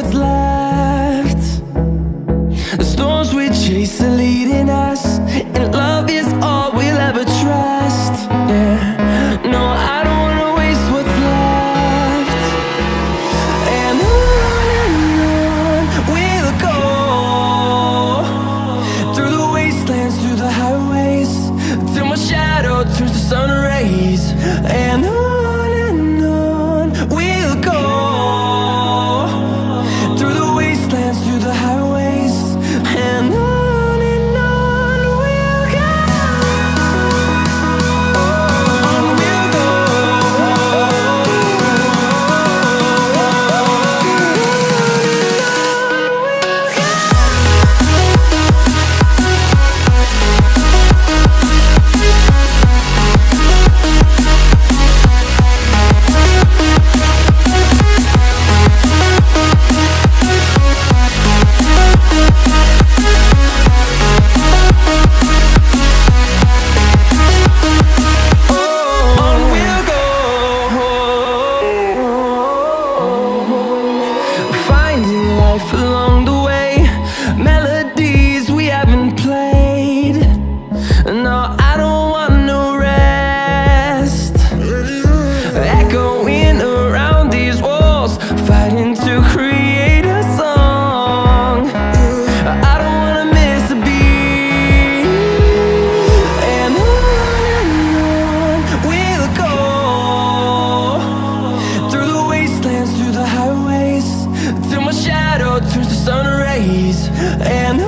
what's left. The storms we chase are leading us, and love is all we'll ever trust. Yeah, no, I don't wanna waste what's left. And on we'll go, through the wastelands, through the highways, till my shadow turns to sun rays. And on we'll go, through the wastelands, through the highways, and on we'll go. On we'll go. Finding life along the way, melodies we haven't played. No, I don't want no rest. Echoing around these walls, fighting to create a song. I don't wanna miss a beat. And on we'll go, through the wastelands, through the highways, till my shadow turns to sun rays. And